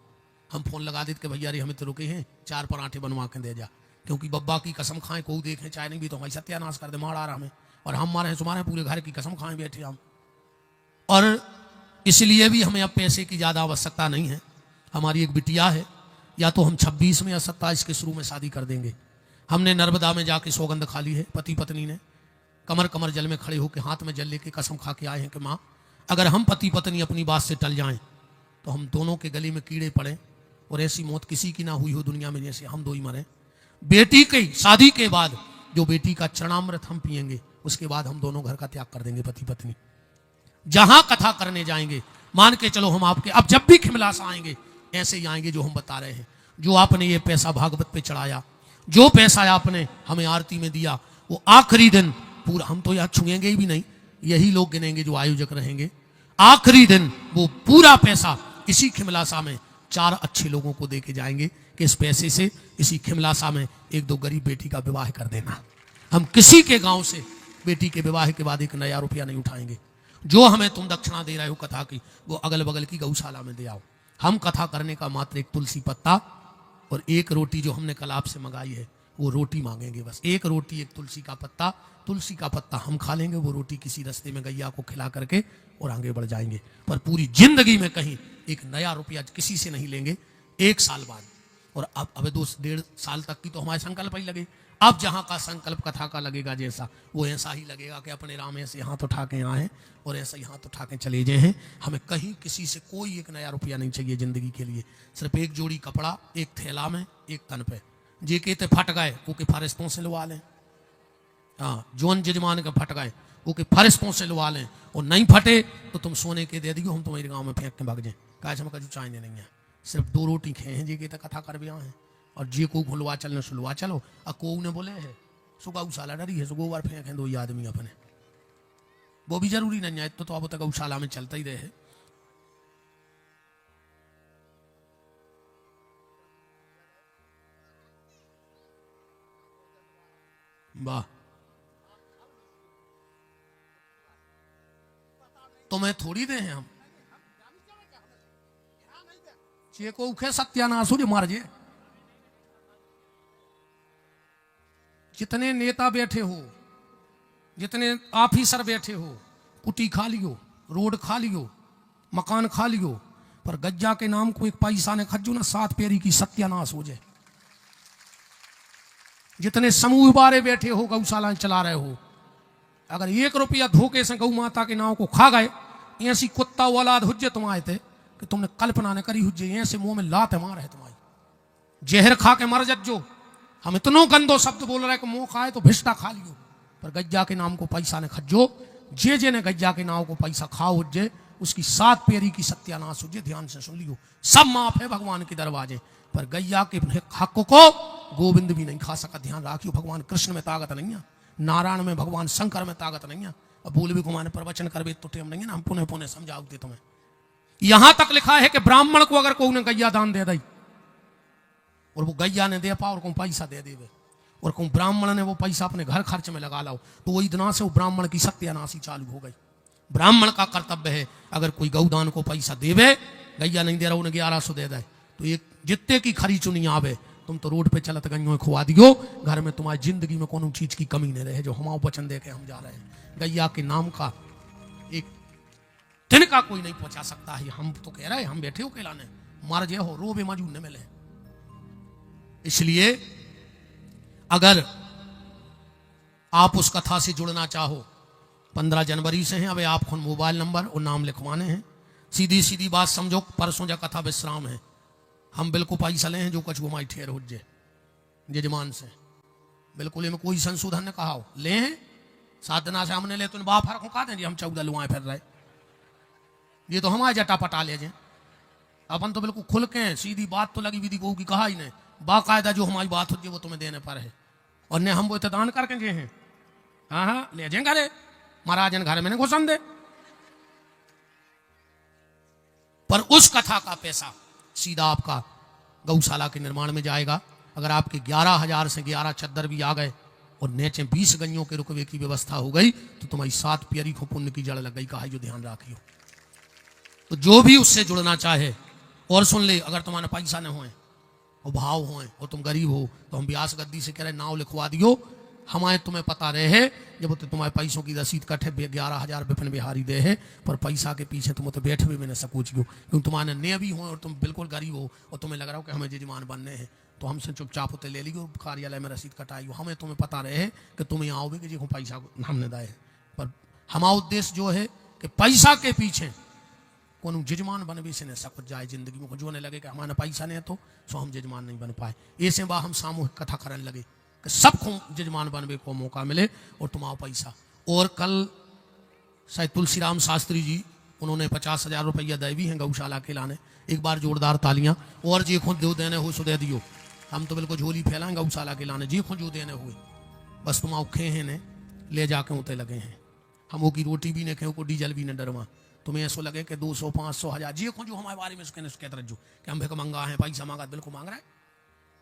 हम फोन लगा देते कि भैया रे हमें तो रुके हैं, 4 पराठे बनवा के दे जा, क्योंकि बब्बा की कसम खाएं, को देखें चाहे नहीं भी तो हमारी सत्यानाश कर दे, मार आ रहा हमें, और हम मारे तुम्हारे पूरे घर की कसम खाएं बैठे हम। और इसलिए भी हमें अब पैसे की ज़्यादा आवश्यकता नहीं है। हमारी एक बिटिया है, या तो हम 26 में या 27 के शुरू में शादी कर देंगे। हमने नर्मदा में जाके सौगंध खा ली है, पति पत्नी ने कमर कमर जल में खड़े होकर हाथ में जल लेके कसम खा के आए हैं कि माँ अगर हम पति पत्नी अपनी बात से टल जाएं तो हम दोनों के गले में कीड़े पड़े और ऐसी मौत किसी की ना हुई हो दुनिया में जैसे हम 2 ही मरे। बेटी की शादी के बाद जो बेटी का चरणामृत हम पिएंगे उसके बाद हम दोनों घर का त्याग कर देंगे पति पत्नी। जहां कथा करने जाएंगे मान के चलो हम आपके अब जब भी खिमलासा आएंगे ऐसे ही आएंगे जो हम बता रहे हैं। जो आपने ये पैसा भागवत पे चढ़ाया, जो पैसा आपने हमें आरती में दिया, वो आखिरी दिन पूरा, हम तो यहाँ छुएंगे ही भी नहीं, यही लोग गिनेंगे जो आयोजक रहेंगे, आखिरी दिन वो पूरा पैसा इसी खिमलासा में 4 अच्छे लोगों को दे के जाएंगे कि इस पैसे से इसी खिमलासा में 1-2 गरीब बेटी का विवाह कर देना। हम किसी के गांव से बेटी के विवाह के बाद 1 नया रुपया नहीं उठाएंगे। जो हमें तुम दक्षिणा दे रहे हो कथा की, वो अगल बगल की गौशाला में दे आओ। हम कथा करने का मात्र 1 तुलसी पत्ता और 1 रोटी जो हमने कल आपसे मंगाई है वो रोटी मांगेंगे, बस 1 रोटी 1 तुलसी का पत्ता। तुलसी का पत्ता हम खा लेंगे, वो रोटी किसी रास्ते में गैया को खिला करके और आगे बढ़ जाएंगे। पर पूरी जिंदगी में कहीं 1 नया रुपया किसी से नहीं लेंगे 1 साल बाद। और अब 2-1.5 साल तक की तो हमारे संकल्प ही लगे। अब जहाँ का संकल्प कथा का लगेगा जैसा, वो ऐसा ही लगेगा कि अपने राम ऐसे हाथ उठा के आए और ऐसा ही हाथ उठा के चले गए हैं। हमें कहीं किसी से कोई 1 नया रुपया नहीं चाहिए जिंदगी के लिए। सिर्फ 1 जोड़ी कपड़ा, 1 थैला में, 1 तन पे। जे के फट गए वो के फरिश्तों से लुवा लें। हाँ, जोन जजमान के फट गए वो के फरिश्तों से लुवा लें, और नहीं फटे तो तुम सोने के दे दियो, हम तुम्हारे गाँव में फेंक के भाग जाए। काश हम कभी चाहिए नहीं है, सिर्फ 2 रोटी खाए हैं जे के कथा कर भी हैं। और जे को खुलवा चलने सुलवा चलो, और को ने बोले है सो गौशाला डरी है, सो गोबर फेंक 2 आदमी अपने, वो भी जरूरी नहीं है। तो अब तक गौशाला में चलता ही रहे। वाह, तुम्हें थोड़ी दे हैं हम, जे को उखे सत्यानाश हो जो मार जे। जितने नेता बैठे हो, जितने ऑफिसर बैठे हो, कुटी खा लियो, रोड खा लियो, मकान खा लियो, पर गज्जा के नाम को 1 पैसा ने खज्जू ना 7 पेरी की सत्यानाश हो जाए। जितने समूह बारे बैठे हो, गौशाला चला रहे हो, अगर 1 रुपया धोखे से गौ माता के नाम को खा गए, ऐसी कुत्ता औलाद हुज्जे तुम आए थे कि तुमने कल्पना न करी हुज्जे, ऐसे मुंह में लात मार है तुम्हारी, जहर खा के मर जो। हम इतनो गंदो शब्द बोल रहे कि मुंह खाए तो भिष्टा खा लियो, पर गज्जा के नाम को पैसा ने खज्जो। जे ने गज्जा के नाम को पैसा खाओ हुज्जे, उसकी 7 पैरी की सत्यानाश हो। ध्यान से सुन लियो, सब माफ है भगवान के दरवाजे, पर गैया के हक को गोविंद भी नहीं खा सका। ध्यान रखियो, भगवान कृष्ण में ताकत नहीं है, नारायण में, भगवान शंकर में ताकत नहीं है। अब बोल भी कुमार प्रवचन करवे तो टेम नहीं है ना, हम पुनः पुनः समझाओगे तुम्हें। यहां तक लिखा है कि ब्राह्मण को अगर कोई ने गैया दान दे दी और वो गैया ने दे पा और कोई पैसा दे देवे और कोई ब्राह्मण ने वो पैसा अपने घर खर्च में लगा लाओ, तो वही दिना से वो ब्राह्मण की सत्यानाशी चालू हो गई। ब्राह्मण का कर्तव्य है अगर कोई गौदान को पैसा देवे, गैया नहीं दे रहा उन्हें 1100 दे दे, तो एक जितने की खरी चुनी आवे, तुम तो रोड पे चलत गइयों खुआ दियो, घर में तुम्हारी जिंदगी में कोनो चीज की कमी नहीं रहे। जो हमारे वचन दे के हम जा रहे हैं, गैया के नाम का एक तिनका कोई नहीं पहुंचा सकता है। हम तो कह रहे हैं, हम बैठे हो कहलाने, मर जे हो रो बे मौजूद न मिले। इसलिए अगर आप उस कथा से जुड़ना चाहो, 15 जनवरी से हैं, अब आप खुद मोबाइल नंबर और नाम लिखवाने हैं। सीधी सीधी बात समझो, परसों जा कथा विश्राम है, हम बिल्कुल पैसा ले हैं जो कछ घुमाई ठेर हो जे जजमान से, बिल्कुल इनमें कोई संशोधन ने कहा हो ले हैं। 7 दिना से हमने ले तो बाप फर्क कहा दें जी, हम 14 लुआए फिर रहे, ये तो हमारे जटा पटा ले जाए। अपन तो बिल्कुल खुल के सीधी बात तो लगी विधि को की कहा ही नहीं, बाकायदा जो हमारी बात होती है वो तुम्हें देने पर है, और ने हम वो दान करके गए हैं। हाँ हाँ ले जाए घरे, महाराज घर में घुसन दे। पर उस कथा का पैसा सीधा आपका गौशाला के निर्माण में जाएगा। अगर आपके 11,000 से 11 चद्दर भी आ गए और नीचे 20 गइयों के रुकवे की व्यवस्था हो गई, तो तुम्हारी 7 प्यारी को पुण्य की जड़ लग गई। कहा जो ध्यान रखियो। तो जो भी उससे जुड़ना चाहे, और सुन ले, अगर तुम्हारे पैसा न होए और भाव होए और तुम गरीब हो, तो हम ब्यास गद्दी से कह रहे नाव लिखवा दियो, हमारे तुम्हें पता रहे जब तो तुम्हारे पैसों की रसीद कटे 11,000 विपिन बिहारी दे है, पर पैसा के पीछे तुम तो बैठे भी मैंने सकूच गयो, क्योंकि तुम्हारे ने भी हो और तुम बिल्कुल गरीब हो और तुम्हें लग रहा हो कि हमें जजमान बनने हैं, तो हमसे चुपचाप होते ले लियो, कार्यालय में रसीद कटाइयो। हमें तुम्हें पता रहे कि तुम्हें आओगे कि जी पैसा हमने दाए, पर हमारा उद्देश्य जो है कि पैसा के पीछे कौन जजमान बनवे से न सकूच जाए जिंदगी में, जो ने लगे कि हमारा पैसा नहीं है तो सो हम जजमान नहीं बन पाए। ऐसे बा हम सामूहिक कथा करने लगे कि सबको जजमान बनने को मौका मिले और तुम्हारा पैसा। और कल शायद तुलसीराम शास्त्री जी, उन्होंने 50,000 रुपया दे भी हैं गौशाला के लाने। एक बार जोरदार तालियां। और जी खुद जो देने हो सो दे दियो, हम तो बिल्कुल झोली फैलाएं गौशाला के लाने, जी खुद जो देने हुए बस तुम औखे हैं ने ले जाके उते लगे हैं। हम वो की रोटी भी नहीं खे, को डीजल भी न डरवा, तुम्हें ऐसा लगे कि 200, 500, 1000 जी खुद जो हमारे बारे में कहते रहो कि हम भिक मंगा है, पैसा मांगा, बिल्कुल मांग रहा है।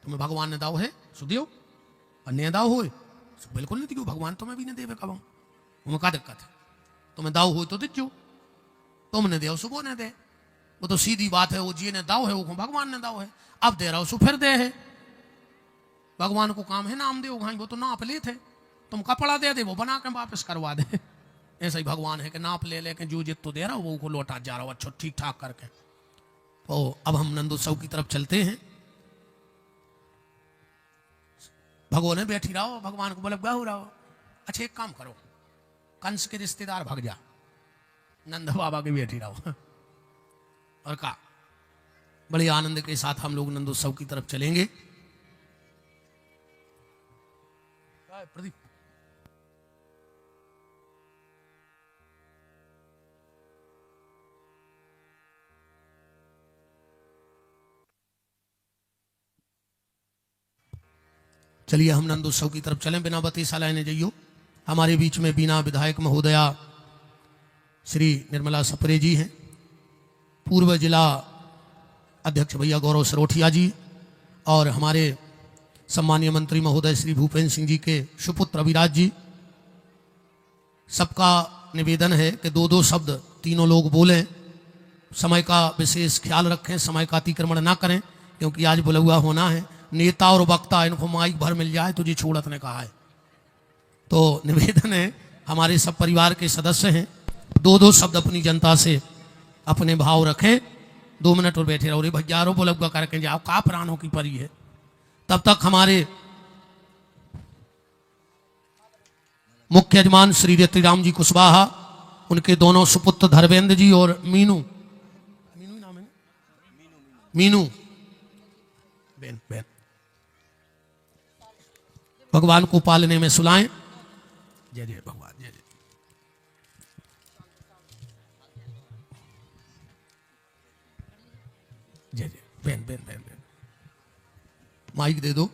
तुम्हें भगवान ने दाव है सो दियो, और ने दाव हो बिल्कुल नहीं दियो, भगवान तुम्हें भी नहीं देवे कब तुम्हें क्या दिक्कत है। तुम्हें दाव हो तो दीजो, तुमने दे सुबह ने दे, वो तो सीधी बात है। वो जी ने दाव है वो भगवान ने दाव है, अब दे रहा हो सो फिर दे है। भगवान को काम है नाम दे, वो तो नाप ले थे, तुम कपड़ा दे दे वो बना के वापस करवा दे। ऐसा ही भगवान है कि नाप ले लेके जो जित तो दे रहा वो को लौटा जा रहा हो अच्छा ठीक ठाक करके। तो अब हम नंदोत्सव की तरफ चलते हैं। भगवान बैठी रहो, भगवान को बोले गाओ रहो। अच्छा एक काम करो, कंस के रिश्तेदार भाग जा, नंद बाबा के बैठी रहो। और का बड़े आनंद के साथ हम लोग नंदोत्सव की तरफ चलेंगे। प्रदीप चलिए हम नंदोत्सव की तरफ चलें। बिना बती साला ने जाइयो। हमारे बीच में बीना विधायक महोदया श्री निर्मला सपरे जी हैं, पूर्व जिला अध्यक्ष भैया गौरव सरोठिया जी, और हमारे सम्मानीय मंत्री महोदय श्री भूपेंद्र सिंह जी के सुपुत्र अविराज जी। सबका निवेदन है कि 2-2 शब्द तीनों लोग बोलें, समय का विशेष ख्याल रखें, समय का अतिक्रमण ना करें, क्योंकि आज बुलहुआ होना है। नेता और वक्ता इनको माइक भर मिल जाए तो जी छोड़त ने कहा है। तो निवेदन है, हमारे सब परिवार के सदस्य हैं, 2-2 शब्द अपनी जनता से अपने भाव रखें। 2 मिनट और बैठे रहो रे भैया, रो बुलहुआ करके जाओ, का प्राणों की परी है। तब तक हमारे मुख्य यजमान श्री रतिराम जी कुशवाहा, उनके दोनों सुपुत्र धर्मेंद्र जी और मीनू नाम है, मीनू बेन बेन, भगवान को पालने में सुलाएं। जय जय भगवान, जय जय। Pen pen pen pen mic दे दो।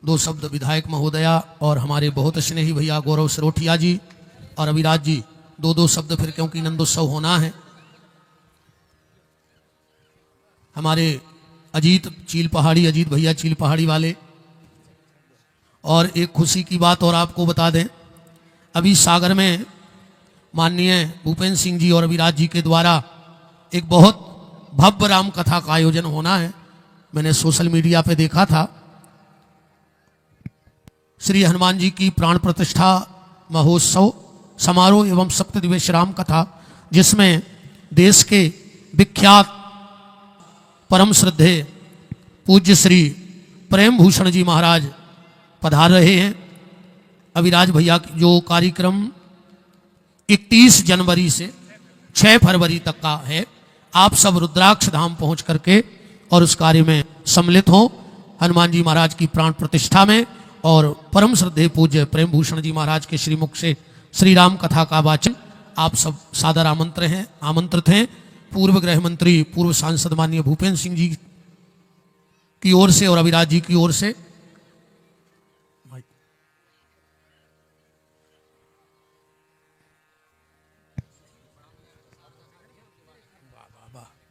दो शब्द विधायक महोदया और हमारे बहुत स्नेही भैया गौरव सरोठिया जी और अविराज जी, दो शब्द फिर, क्योंकि नंदोत्सव होना है। हमारे अजीत चील पहाड़ी, अजीत भैया चील पहाड़ी वाले। और एक खुशी की बात और आपको बता दें, अभी सागर में माननीय भूपेंद्र सिंह जी और अविराज जी के द्वारा एक बहुत भव्य राम कथा का आयोजन होना है। मैंने सोशल मीडिया पे देखा था। श्री हनुमान जी की प्राण प्रतिष्ठा महोत्सव समारोह एवं सप्तदिवसीय राम कथा, जिसमें देश के विख्यात परम श्रद्धे पूज्य श्री प्रेम भूषण जी महाराज पधार रहे हैं। अविराज भैया जो कार्यक्रम 31 जनवरी से 6 फरवरी तक का है, आप सब रुद्राक्ष धाम पहुंच करके और उस कार्य में सम्मिलित हों, हनुमान जी महाराज की प्राण प्रतिष्ठा में। और परम श्रद्धेय पूज्य प्रेम भूषण जी महाराज के श्रीमुख से श्री राम कथा का वाचन आप सब सादर आमंत्रित हैं। पूर्व गृह मंत्री, पूर्व सांसद माननीय भूपेंद्र सिंह जी की ओर से और अविराज जी की ओर से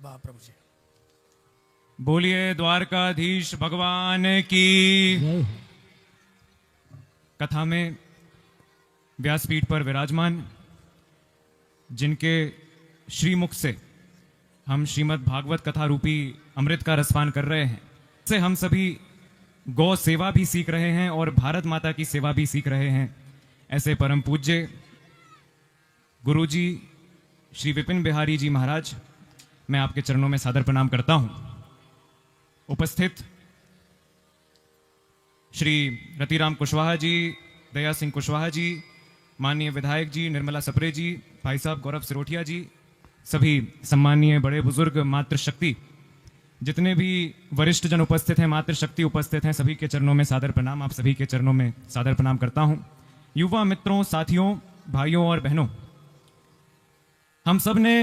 प्रभु जी। बोलिए द्वारकाधीश भगवान की। कथा में व्यासपीठ पर विराजमान, जिनके श्रीमुख से हम श्रीमद् भागवत कथा रूपी अमृत का रसपान कर रहे हैं, से हम सभी गौ सेवा भी सीख रहे हैं और भारत माता की सेवा भी सीख रहे हैं। ऐसे परम पूज्य गुरुजी श्री विपिन बिहारी जी महाराज, मैं आपके चरणों में सादर प्रणाम करता हूं। उपस्थित श्री रतिराम कुशवाहा जी, दया सिंह कुशवाहा जी, माननीय विधायक जी निर्मला सप्रे जी, भाई साहब गौरव सिरोठिया जी, सभी सम्मानीय बड़े बुजुर्ग, मातृशक्ति, जितने भी वरिष्ठ जन उपस्थित हैं, मातृशक्ति उपस्थित हैं, सभी के चरणों में सादर प्रणाम, आप सभी के चरणों में सादर प्रणाम करता हूं। युवा मित्रों, साथियों, भाइयों और बहनों, हम सब ने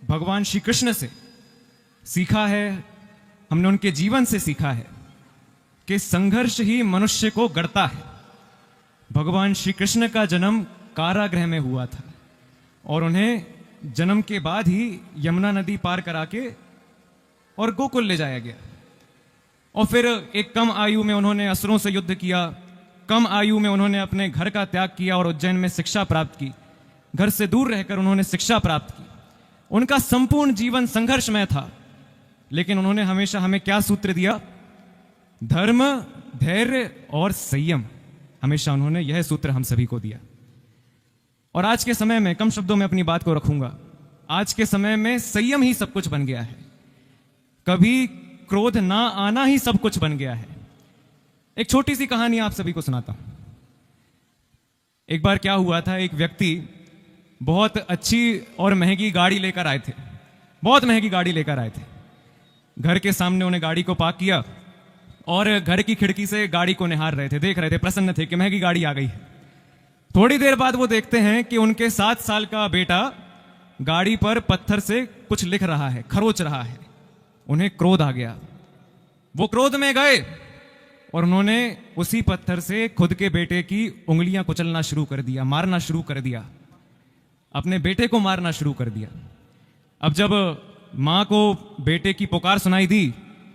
भगवान श्री कृष्ण से सीखा है, हमने उनके जीवन से सीखा है कि संघर्ष ही मनुष्य को गढ़ता है। भगवान श्री कृष्ण का जन्म कारागृह में हुआ था और उन्हें जन्म के बाद ही यमुना नदी पार करा के और गोकुल ले जाया गया। और फिर एक कम आयु में उन्होंने असुरों से युद्ध किया, कम आयु में उन्होंने अपने घर का त्याग किया और उज्जैन में शिक्षा प्राप्त की। घर से दूर रहकर उन्होंने शिक्षा प्राप्त की। उनका संपूर्ण जीवन संघर्षमय था, लेकिन उन्होंने हमेशा हमें क्या सूत्र दिया? धर्म, धैर्य और संयम। हमेशा उन्होंने यह सूत्र हम सभी को दिया। और आज के समय में, कम शब्दों में अपनी बात को रखूंगा, आज के समय में संयम ही सब कुछ बन गया है। कभी क्रोध ना आना ही सब कुछ बन गया है। एक छोटी सी कहानी आप सभी को सुनाता हूं। एक बार क्या हुआ था, एक व्यक्ति बहुत अच्छी और महंगी गाड़ी लेकर आए थे, बहुत महंगी गाड़ी लेकर आए थे। घर के सामने उन्हें गाड़ी को पार्क किया और घर की खिड़की से गाड़ी को निहार रहे थे, देख रहे थे, प्रसन्न थे कि महंगी गाड़ी आ गई है। थोड़ी देर बाद वो देखते हैं कि उनके 7 साल का बेटा गाड़ी पर पत्थर से कुछ लिख रहा है, खरोच रहा है। उन्हें क्रोध आ गया। वो क्रोध में गए और उन्होंने उसी पत्थर से खुद के बेटे की उंगलियां कुचलना शुरू कर दिया, मारना शुरू कर दिया, अपने बेटे को मारना शुरू कर दिया। अब जब मां को बेटे की पुकार सुनाई दी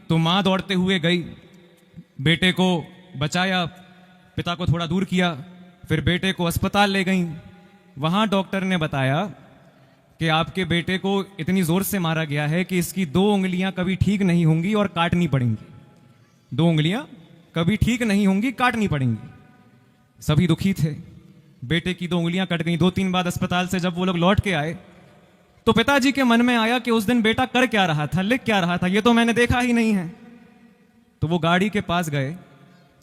तो मां दौड़ते हुए गई, बेटे को बचाया, पिता को थोड़ा दूर किया, फिर बेटे को अस्पताल ले गई। वहां डॉक्टर ने बताया कि आपके बेटे को इतनी जोर से मारा गया है कि इसकी 2 उंगलियां कभी ठीक नहीं होंगी और काटनी पड़ेंगी। 2 उंगलियां कभी ठीक नहीं होंगी, काटनी पड़ेंगी। सभी दुखी थे। बेटे की 2 उंगलियां कट गई। 2-3 बाद अस्पताल से जब वो लोग लौट के आए तो पिताजी के मन में आया कि उस दिन बेटा कर क्या रहा था, लिख क्या रहा था, ये तो मैंने देखा ही नहीं है। तो वो गाड़ी के पास गए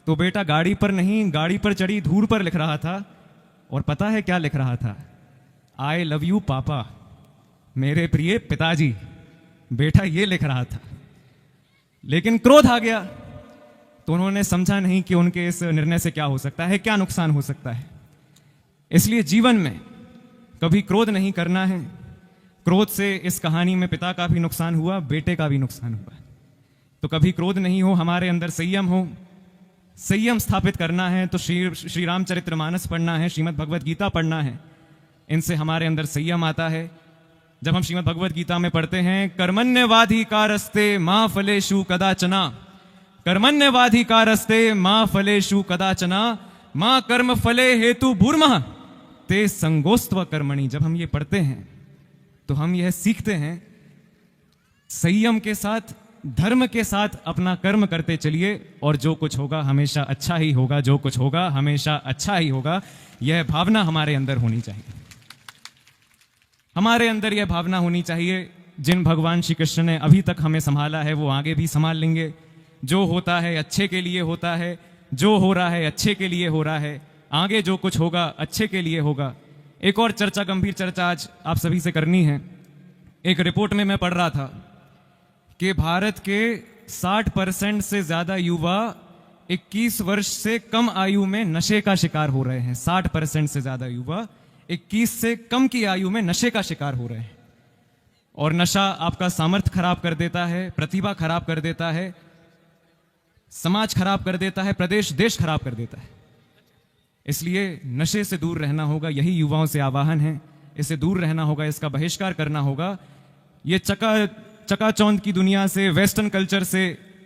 तो बेटा गाड़ी पर नहीं, गाड़ी पर चढ़ी धूल पर लिख रहा था। और पता है क्या लिख रहा था? आई लव यू पापा, मेरे प्रिय पिताजी। बेटा ये लिख रहा था। लेकिन क्रोध आ गया तो उन्होंने समझा नहीं कि उनके इस निर्णय से क्या हो सकता है, क्या नुकसान हो सकता है। इसलिए जीवन में कभी क्रोध नहीं करना है। क्रोध से इस कहानी में पिता का भी नुकसान हुआ, बेटे का भी नुकसान हुआ। तो कभी क्रोध नहीं हो, हमारे अंदर संयम हो। संयम स्थापित करना है तो श्री रामचरितमानस पढ़ना है, श्रीमद् भगवत गीता पढ़ना है। इनसे हमारे अंदर संयम आता है। जब हम श्रीमद् भगवत गीता में पढ़ते हैं कर्मण्यवाधिकारस्ते मां फलेषु कदाचना, कर्मण्यवाधिकारस्ते मां फलेषु कदाचना, मां कर्म फले हेतु भूर्मः ते संगोस्त्व कर्मणि। जब हम ये पढ़ते हैं तो हम यह सीखते हैं संयम के साथ, धर्म के साथ अपना कर्म करते चलिए और जो कुछ होगा हमेशा अच्छा ही होगा, जो कुछ होगा हमेशा अच्छा ही होगा। यह भावना हमारे अंदर होनी चाहिए। हमारे अंदर यह भावना होनी चाहिए। जिन भगवान श्री कृष्ण ने अभी तक हमें संभाला है वो आगे भी संभाल लेंगे। जो होता है अच्छे के लिए होता है, जो हो रहा है अच्छे के लिए हो रहा है, आगे जो कुछ होगा अच्छे के लिए होगा। एक और चर्चा, गंभीर चर्चा आज आप सभी से करनी है। एक रिपोर्ट में मैं पढ़ रहा था कि भारत के 60% से ज्यादा युवा 21 वर्ष से कम आयु में नशे का शिकार हो रहे हैं। 60% से ज्यादा युवा 21 से कम की आयु में नशे का शिकार हो रहे हैं। और नशा आपका सामर्थ्य खराब कर देता है, प्रतिभा खराब कर देता है, समाज खराब कर देता है, प्रदेश देश खराब कर देता है। इसलिए नशे से दूर रहना होगा, यही युवाओं से आह्वान है। इससे दूर रहना होगा, इसका बहिष्कार करना होगा। ये चकाचौंध की दुनिया से, वेस्टर्न कल्चर से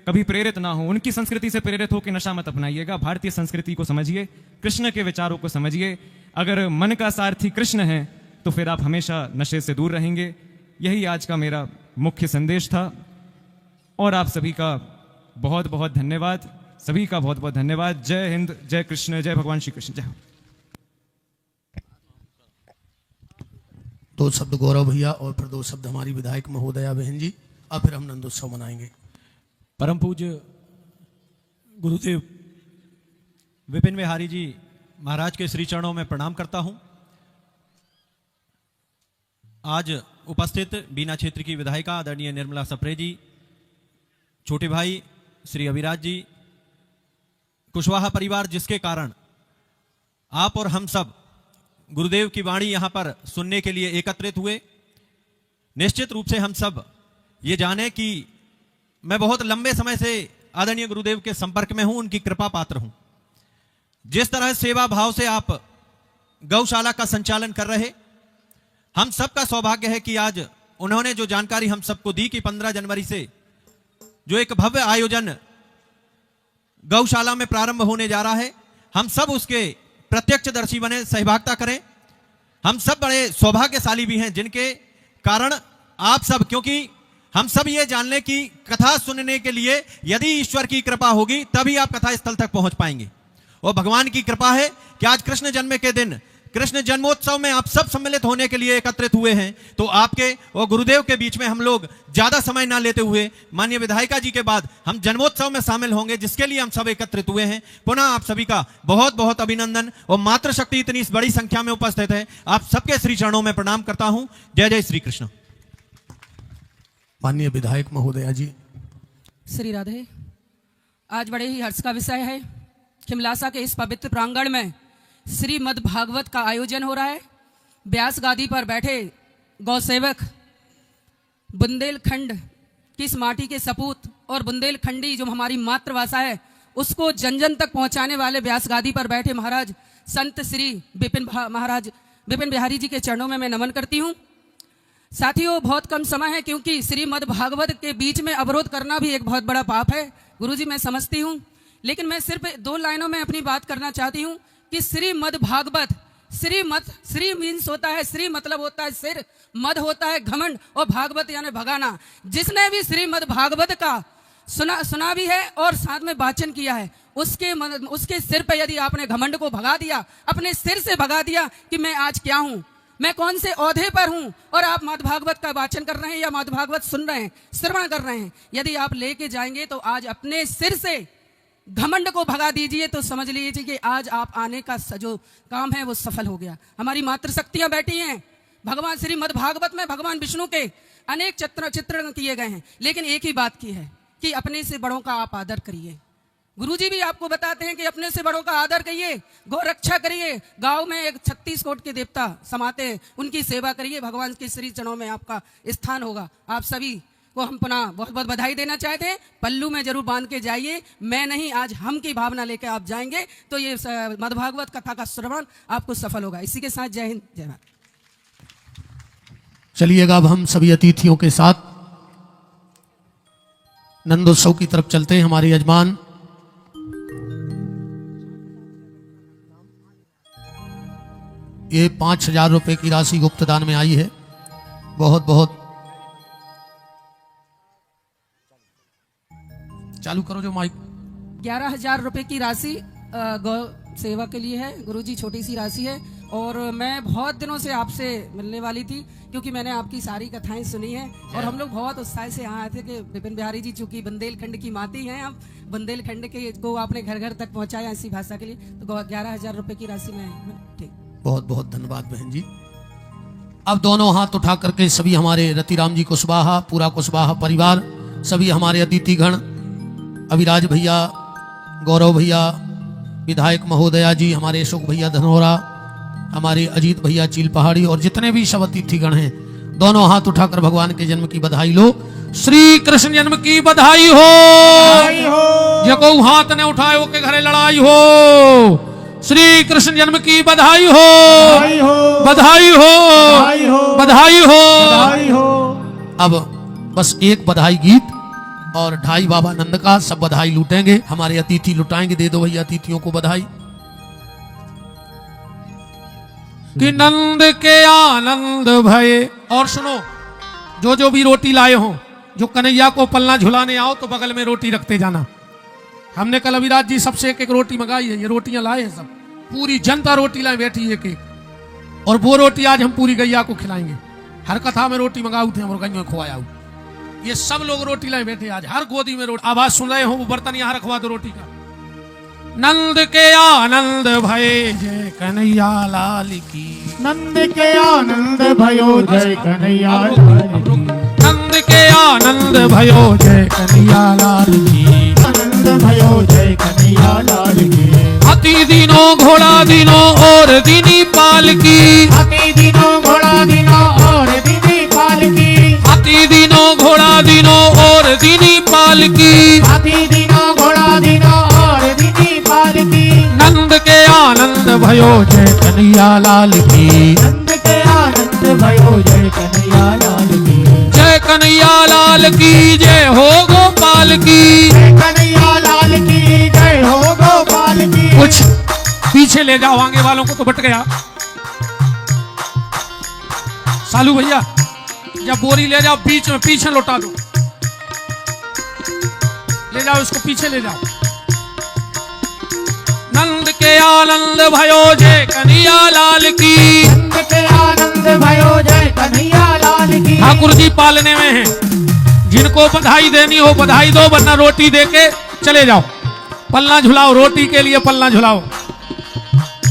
कभी प्रेरित ना हो, उनकी संस्कृति से प्रेरित होकर नशा मत अपनाइएगा। भारतीय संस्कृति को समझिए, कृष्ण के विचारों को समझिए। अगर मन का सारथी कृष्ण है तो फिर आप हमेशा नशे से दूर रहेंगे। यही आज का मेरा मुख्य संदेश था। और आप सभी का बहुत बहुत धन्यवाद, सभी का बहुत बहुत धन्यवाद। जय हिंद, जय कृष्ण, जय भगवान श्री कृष्ण, जय। दो शब्द गौरव भैया और फिर दो शब्द हमारी विधायक महोदया बहन जी, और फिर हम नंदोत्सव मनाएंगे। परम पूज्य गुरुदेव विपिन बिहारी जी महाराज के श्री चरणों में प्रणाम करता हूं। आज उपस्थित बीना क्षेत्र की विधायिका आदरणीय निर्मला सप्रे जी, छोटे भाई श्री अभिराज जी, कुशवाहा परिवार, जिसके कारण आप और हम सब गुरुदेव की वाणी यहां पर सुनने के लिए एकत्रित हुए। निश्चित रूप से हम सब ये जाने कि मैं बहुत लंबे समय से आदरणीय गुरुदेव के संपर्क में हूं, उनकी कृपा पात्र हूं। जिस तरह सेवा भाव से आप गौशाला का संचालन कर रहे, हम सबका सौभाग्य है कि आज उन्होंने जो जानकारी हम सबको दी कि 15 जनवरी से जो एक भव्य आयोजन गौशाला में प्रारंभ होने जा रहा है, हम सब उसके प्रत्यक्षदर्शी बने, सहभागिता करें। हम सब बड़े सौभाग्यशाली भी हैं जिनके कारण आप सब, क्योंकि हम सब ये जान लें कि कथा सुनने के लिए यदि ईश्वर की कृपा होगी तभी आप कथा स्थल तक पहुंच पाएंगे। और भगवान की कृपा है कि आज कृष्ण जन्म के दिन, कृष्ण जन्मोत्सव में आप सब सम्मिलित होने के लिए एकत्रित हुए हैं। तो आपके और गुरुदेव के बीच में हम लोग ज्यादा समय ना लेते हुए माननीय विधायिका जी के बाद हम जन्मोत्सव में शामिल होंगे, जिसके लिए हम सब एकत्रित हुए हैं। पुनः आप सभी का बहुत बहुत अभिनंदन। और मातृशक्ति इतनी बड़ी संख्या में उपस्थित है, आप सबके श्री चरणों में प्रणाम करता हूं। जय जय श्री कृष्ण। माननीय विधायक महोदया जी। श्री राधे। आज बड़े ही हर्ष का विषय है, खिमलासा के इस पवित्र प्रांगण में श्रीमद् भागवत का आयोजन हो रहा है। व्यास गादी पर बैठे गौसेवक, बुंदेलखंड की इस माटी के सपूत और बुंदेलखंडी जो हमारी मातृभाषा है उसको जन जन तक पहुंचाने वाले व्यास गादी पर बैठे महाराज संत श्री महाराज विपिन बिहारी जी के चरणों में मैं नमन करती हूं। साथियों, बहुत कम समय है, क्योंकि श्रीमद् भागवत के बीच में अवरोध करना भी एक बहुत बड़ा पाप है। गुरुजी, मैं समझती हूं, लेकिन मैं सिर्फ 2 लाइनों में अपनी बात करना चाहती हूं कि श्रीमद् भागवत, श्री मीन्स होता है, श्री मतलब होता है सिर, मद होता है घमंड, और भागवत यानी भगाना। जिसने भी श्रीमद् भागवत का सुना भी है और साथ में वाचन किया है, उसके सिर पे यदि आपने घमंड को भगा दिया, अपने सिर से भगा दिया कि मैं आज क्या हूं, मैं कौन से औहदे पर हूं, और आप माद भागवत का वाचन कर रहे हैं या माद भागवत सुन रहे हैं, श्रवण कर रहे हैं, यदि आप लेके जाएंगे तो आज अपने सिर से घमंड को भगा दीजिए, तो समझ लीजिए कि आज आप आने का जो काम है वो सफल हो गया। हमारी मातृशक्तियां बैठी हैं। भगवान श्रीमद् भागवत में भगवान विष्णु के अनेक चित्रण किए गए हैं, लेकिन एक ही बात की है कि अपने से बड़ों का आप आदर करिए। गुरुजी भी आपको बताते हैं कि अपने से बड़ों का आदर करिए, गौ रक्षा करिए। गांव में एक 36 कोट के देवता समाते हैं, उनकी सेवा करिए। भगवान के श्री चरणों में आपका स्थान होगा। आप सभी को हम पुनः बहुत बहुत बधाई देना चाहते हैं। पल्लू में जरूर बांध के जाइए, मैं नहीं आज हम की भावना लेकर आप जाएंगे तो ये मद्भागवत कथा का श्रवण आपको सफल होगा। इसी के साथ जय हिंद जय भारत। चलिएगा अब हम सभी अतिथियों के साथ नंदोत्सव की तरफ चलते हैं। हमारे यजमान ये 5,000 रुपए की राशि गुप्त दान में आई है। बहुत बहुत चालू करो जो माइक। 11,000 रुपए की राशि गौ सेवा के लिए है गुरुजी, छोटी सी राशि है। और मैं बहुत दिनों से आपसे मिलने वाली थी क्योंकि मैंने आपकी सारी कथाएं सुनी हैं और हम लोग बहुत उत्साह से यहाँ आए थे कि विपिन बिहारी जी चूंकि बुंदेलखंड की माती हैं, अब बुंदेलखंड के को आपने घर घर तक पहुंचाया इसी भाषा के लिए, तो 11,000 रुपए की राशि में ठीक। बहुत बहुत धन्यवाद बहन जी। अब दोनों हाथ उठा करके सभी हमारे रतिराम जी कुशवाहा, पूरा कुशवाहा परिवार, सभी हमारे अतिथिगण, अविराज भैया, गौरव भैया, विधायक महोदया जी, हमारे अशोक भैया धनोरा, हमारे अजीत भैया चील पहाड़ी और जितने भी सब अतिथिगण हैं, दोनों हाथ उठाकर भगवान के जन्म की बधाई लो। श्री कृष्ण जन्म की बधाई हो। जको हाथ ने उठाए वो के घरे लड़ाई हो। श्री कृष्ण जन्म की बधाई हो, बधाई हो, बधाई हो। अब बस एक बधाई गीत और ढाई बाबा नंद का, सब बधाई लूटेंगे, हमारे अतिथि लुटाएंगे। दे दो भैया अतिथियों को बधाई। कि नंद के आनंद भये। और सुनो, जो जो भी रोटी लाए हो, जो कन्हैया को पलना झुलाने आओ तो बगल में रोटी रखते जाना। हमने कल अविराज जी सबसे एक एक रोटी मंगाई है, ये रोटियां लाए हैं सब, पूरी जनता रोटी लाए बैठी एक एक। और वो रोटी आज हम पूरी गैया को खिलाएंगे। हर कथा में रोटी मंगाऊ थे और गैया खुआया। ये सब लोग रोटी लाए बैठे आज, हर गोदी में रोटी। आवाज सुन रहे हो, वो बर्तन यहाँ रखवा दो रोटी का। नंद के आनंद भये जय कन्हैया लाल की। नंद के आनंद भयो जय कन्हैया लाल की। नंद के आनंद भयो जय कन्हैया लाल की। आनंद भयो जय कन्हैया लाल की। हाथी दिनों घोड़ा दिनों और दीनी पाल की। हाथी दिनों घोड़ा दिनों और दीनी पाल की। हाथी दिनों घोड़ा दिनों और दीनी पाल की। हाथी दिनों घोड़ा दिनों और दीनी पाल की। नंद के आनंद भयो जय कन्हैया लाल की। नंद के आनंद भयो जय कन्हैया लाल की। जय कन्हैया लाल की जय हो गोपाल की। जय कन्हैया लाल की जय हो गोपाल की। कुछ पीछे ले जाओ, आगे वालों को तो बट गया। सालू भैया जब बोरी ले जाओ बीच में, पीछे लौटा दो, ले जाओ इसको पीछे ले जाओ। नंद के आनंद भयो जय कन्हैया लाल की। नंद के आनंद भयो जय कन्हैया लाल की। ठाकुर जी पालने में हैं, जिनको बधाई देनी हो बधाई दो, वरना रोटी दे के चले जाओ। पलना झुलाओ, रोटी के लिए पलना झुलाओ।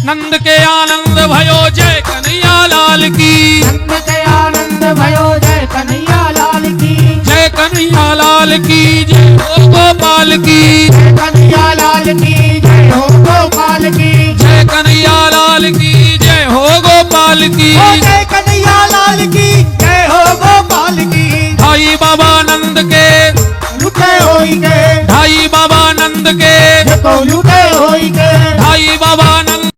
नंद के आनंद भयो जय कन्हैया लाल की। नंद के आनंद भयो जय कन्हैया लाल की। जय कन्हैया लाल की जय हो गोपाल की। जय कन्हैया लाल की जय हो गोपाल की। जय कन्हैया लाल की जय हो गोपाल की। जय कन्हैया लाल की जय हो गोपाल की। भाई बाबा नंद के लुटे होई गए। भाई बाबा नंद के जको लुटे